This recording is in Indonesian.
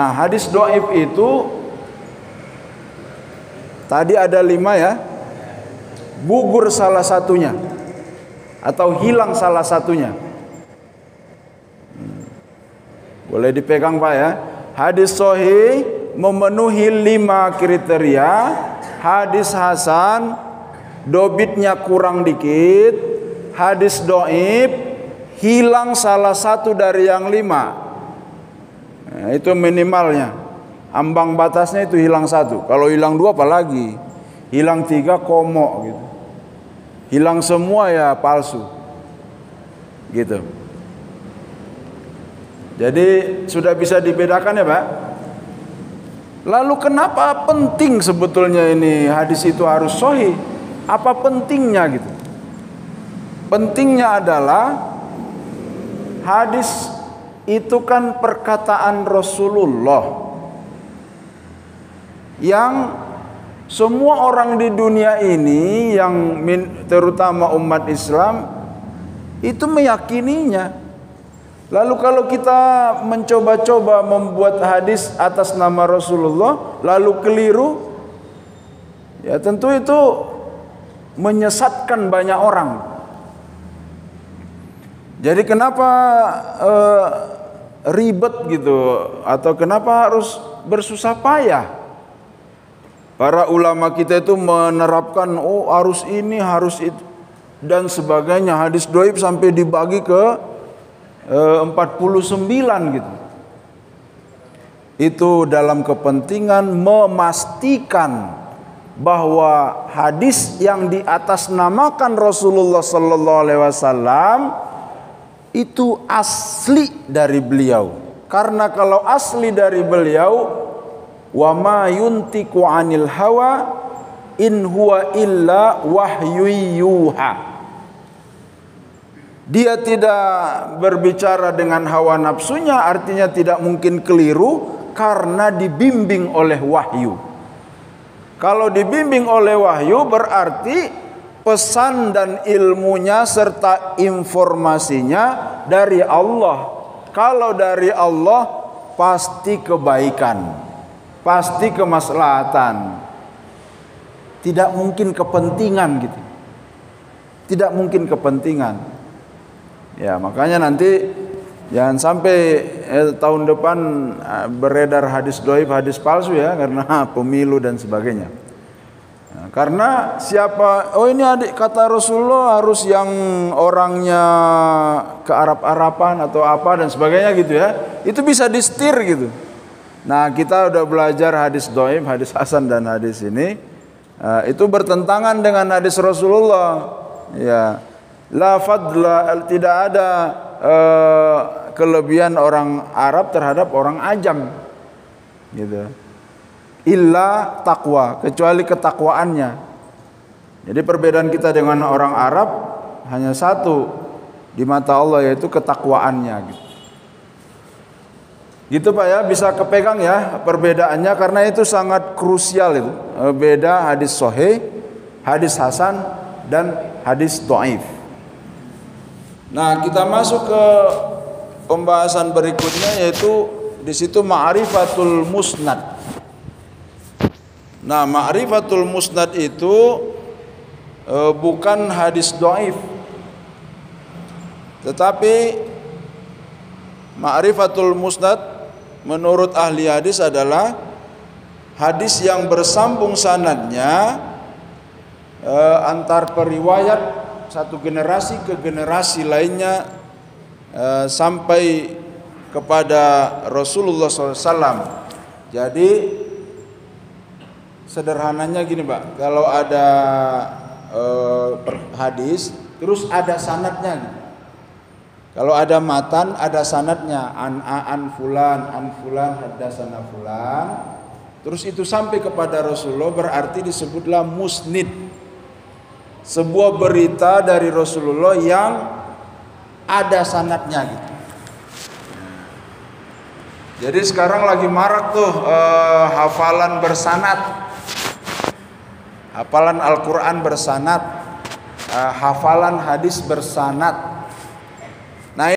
Nah, hadis dhaif itu tadi ada 5 ya. Gugur salah satunya atau hilang salah satunya. Boleh dipegang Pak ya. Hadis sahih memenuhi 5 kriteria. Hadis hasan dobitnya kurang dikit. Hadis dhaif hilang salah satu dari yang 5. Nah, itu minimalnya. Ambang batasnya itu hilang 1. Kalau hilang 2 apalagi? Hilang 3 komo gitu. Hilang semua ya palsu. Gitu. Jadi sudah bisa dibedakan ya Pak. Lalu kenapa penting sebetulnya ini hadis itu harus sahih? Apa pentingnya gitu? Pentingnya adalah hadis itu kan perkataan Rasulullah yang semua orang di dunia ini yang terutama umat Islam itu meyakininya. Lalu kalau kita mencoba-coba membuat hadis atas nama Rasulullah lalu keliru, ya tentu itu menyesatkan banyak orang. Jadi kenapa ribet gitu atau kenapa harus bersusah payah? Para ulama kita itu menerapkan harus ini, harus itu dan sebagainya. Hadis dhaif sampai dibagi ke 49 gitu. Itu dalam kepentingan memastikan bahwa hadis yang diatasnamakan Rasulullah sallallahu alaihi wasallam itu asli dari beliau. Karena kalau asli dari beliau, wa ma yuntiqu 'anil hawa in huwa illa wahyu yuha. Dia tidak berbicara dengan hawa nafsunya, artinya tidak mungkin keliru karena dibimbing oleh wahyu. Kalau dibimbing oleh wahyu berarti pesan dan ilmunya serta informasinya dari Allah. Kalau dari Allah pasti kebaikan, pasti kemaslahatan. Tidak mungkin kepentingan gitu. Tidak mungkin kepentingan. Ya, makanya nanti jangan sampai tahun depan beredar hadis dhaif, hadis palsu ya, karena pemilu dan sebagainya. Nah, karena siapa, ini adik kata Rasulullah harus yang orangnya ke Arab-Araban atau apa dan sebagainya gitu ya. Itu bisa disetir gitu. Nah, kita udah belajar hadis dhaif, hadis hasan dan hadis ini itu bertentangan dengan hadis Rasulullah. Ya, la fadla, tidak ada kelebihan orang Arab terhadap orang Ajam, gitu. Illa taqwa, kecuali ketakwaannya. Jadi perbedaan kita dengan orang Arab hanya satu di mata Allah, yaitu ketakwaannya, gitu. Gitu Pak ya, bisa kepegang ya perbedaannya karena itu sangat krusial itu. Beda hadis sahih, hadis hasan dan hadis dhaif. Nah, kita masuk ke pembahasan berikutnya yaitu di situ ma'rifatul musnad. Nah, ma'rifatul musnad itu bukan hadis dhaif. Tetapi ma'rifatul musnad menurut ahli hadis adalah hadis yang bersambung sanadnya antar periwayat satu generasi ke generasi lainnya sampai kepada Rasulullah SAW. Jadi sederhananya gini Pak, kalau ada hadis terus ada sanadnya gitu. Kalau ada matan ada sanadnya, an fulan haddatsana fulan, terus itu sampai kepada Rasulullah, berarti disebutlah musnid. Sebuah berita dari Rasulullah yang ada sanadnya gitu. Jadi sekarang lagi marak tuh hafalan bersanad, hafalan Al-Quran bersanad, hafalan hadis bersanad.